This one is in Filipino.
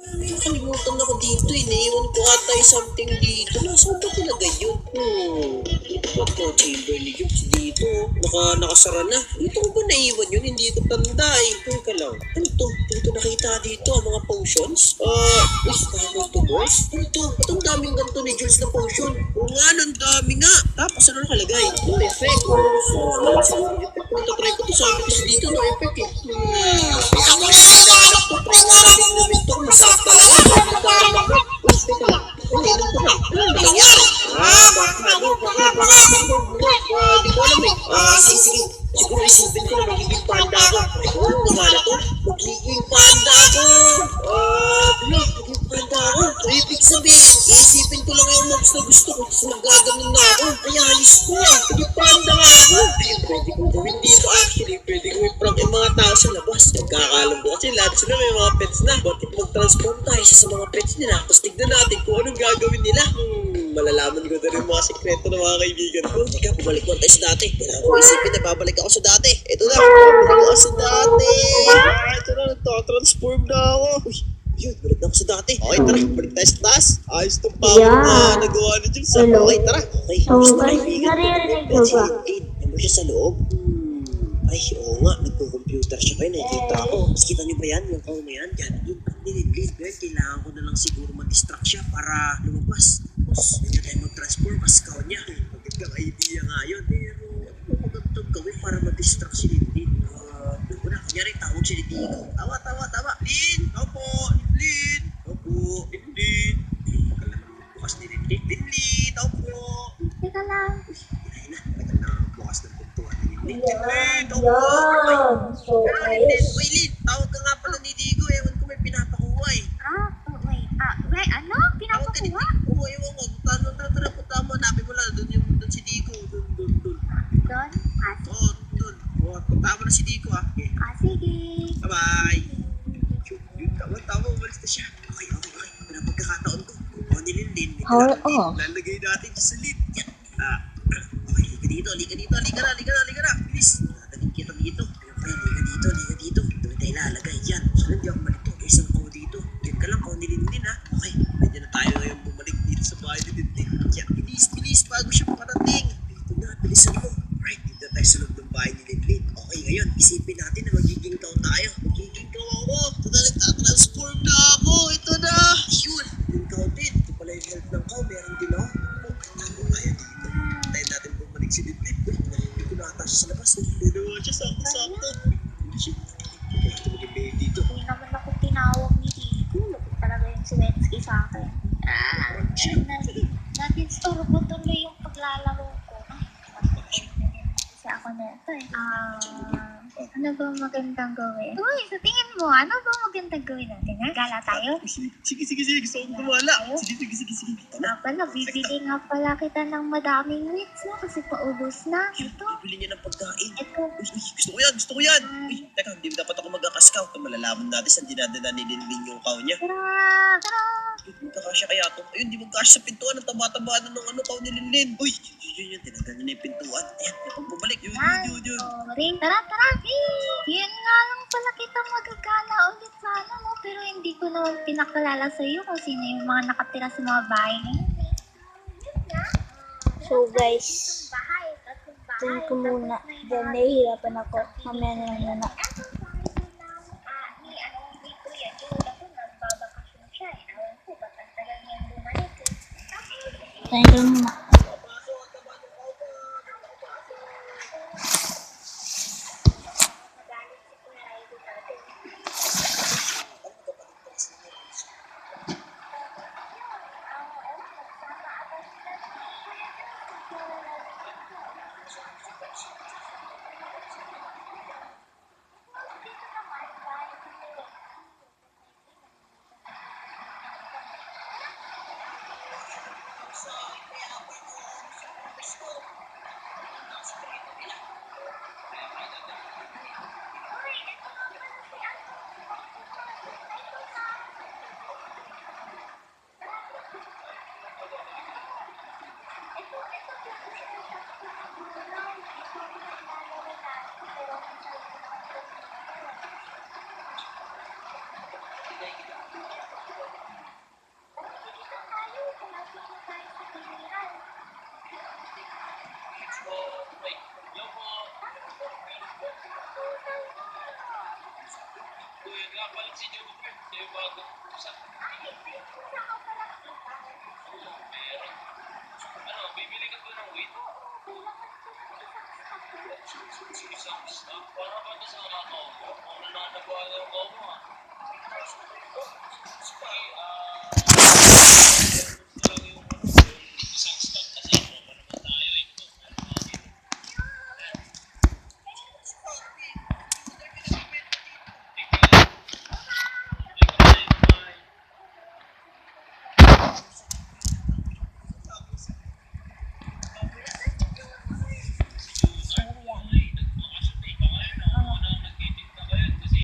Nakalimutan ako dito eh. Naiwan ko ata yung something dito. Nasaan ba talaga yun? Dito ba ito? Chamber ni Gibbs dito. Nakasara na. Dito ko ba naiwan yun? Hindi ko tanda eh. Teka lang. Ano to? Dito nakita dito ang mga potions? Tama to boss? Ano to? Ba't ang daming ganito ni Jules na potion? Oo nga, ang dami nga. Tapos ano nakalagay? No effect. Try ko to. Sabi kasi dito no effect eh. Ako yung pinanap to. Try nga natin namin to. Masarap talaga. Magkaroon ako. Teka lang. Inom ko na. Ano nangyayari? Baka. Di ko alam eh. Sige. Siguro isipin ko na magiging panda ako. Ano nga na to? Magiging panda ako. Magiging panda ako. Ibig sabihin, iisipin ko lang yung mobs na gusto ko. Tapos magaganon na ako. Ay, ayos ko. Magiging panda nga ako. Ayun, pwede kong gawin dito actually. Pwede kong i-prank yung mga tao sa labas. Magkakalam ko kasi lahat sila may mga pets na. Bakit mag-transform tayo sa mga pets nila? Tapos tignan natin kung anong gagawin nila. Malalaman ko na rin mga sekreto ng mga kaibigan ko. Teka, bumalik mo tayo sa dati. Kailangan ko isipin na babalik ako sa dati. Ito na, babalik ako sa dati. Ito na, nagtatransform na ako. Uy, yun, balik na ako sa dati. Okay, tara, balik tayo sa taas. Ayos tong power na nagawa ni Jules. Okay, tara. Okay, gusto na kaibigan ko. Pwede si Aid. Ano siya sa loob? Ay, oo nga, nagko-computer siya kayo, nakikita ko. Mas kita niyo ba yan? Yung kao na yan? Yan, yung nililid. Kailangan ko na lang siguro mag-distract siya para lumabas. Tapos, hindi na tayo mag-transform as kao niya. Magandang idea nga yun. Pero, ano ba magandang gawin para mag-distract si Lindin? Una, kunyari, tawag si Lindin. Tawa. Lin! Tao po! Lin! Tao po! Lindin! Pagkalaman bukas ni Lindin. Lindin! Tao po! Teka lang. Ina, tagal na bukas ng pintuan ni Lindin. Yan. So, ayos. Uy, Lin, tawag ka nga pala ni Digo. Ewan ko may pinapakuha eh. Wait. Wait, ano? Tawag ka ni Pinapakuha? Digo. Oo, ewan ko. Tara, punta mo. Hanapin mo lang. Doon si Digo. Doon. Doon? Oo, doon. Oo, punta mo na si Digo ah. Okay. Sige. Bye-bye. Yun, tama. Umalis na siya. Okay. Pero pagkakataon ko, kukuha ni Lindin. Power off. Lalagay natin siya sa lid. Yan. Okay, liga dito. Liga na. Bilis. Dadalhin kita dito. Liga dito. Doon tayo ilalagay. Yan. So, hindi ako malito. Isang ko dito. Yan ka lang, ko ni Lindin ha. Okay, pwede na tayo ngayon bumalik dito sa bahay ni Lindin. Yan, bilis bago siya makarating. Dito na, bilisan mo. Right, dito tayo sa loob ng bahay ni Lindin. Okay, ngayon, isipin natin na magiging kao tayo. Magiging kao ako. Ito na, nagtatransform na ako. Ito na. Yun, yung kao din. Ito pala yung health ng kao. Meron din ako. Tago tayo dito. Tayo natin bumalik si Lindin. Hindi ko nakata siya sa labas. Hindi naman siya sakto. Shit. Kaya ito maging dito. Hindi naman ako tinawag ni Digo. Lupit talaga yung si Wensky sa akin. Nag-instorbo tuloy yung paglalaro ko. Kasi ako na ito eh. Ano ba magandang gawin? Uy, sa tingin mo, ano ba magandang gawin natin? Ha? Gala tayo? Sige. Gusto kong gumala. Sige. Pala, bibili nga pala kita ng madaming wits, no? Kasi paubos na. Ito. Bibili niya ng pagkain. Ito. Uy, gusto ko yan. Uy, teka, hindi dapat ako mag-akaskaw. Malalaman natin saan dinadala ni Linlin yung kaw niya. Tara! Magkakasya kaya to. Ayun, di magkasya sa pintuan. Ang taba-taba na ng kaw ni Linlin. Uy, yun. Tinanggal niya na yung pintuan. Ayan, bumalik. Yun. Ring, tara! Yun nga lang pala kita magagala ulit sana, no? Pero hindi ko naman pinakalala sa iyo kung sino yung mga nakatira sa mga bahay ngayon. So guys, dun ko muna. Dahil nahihirapan ako. Mamaya na lang muna. Tayo ko lang muna. si Jupiter. Ito yung bagong usap. Meron. Ano, bibili ka ba ng weed? Isang stop. Para ba ito sa kakao mo? Kung nananabalan ko mo,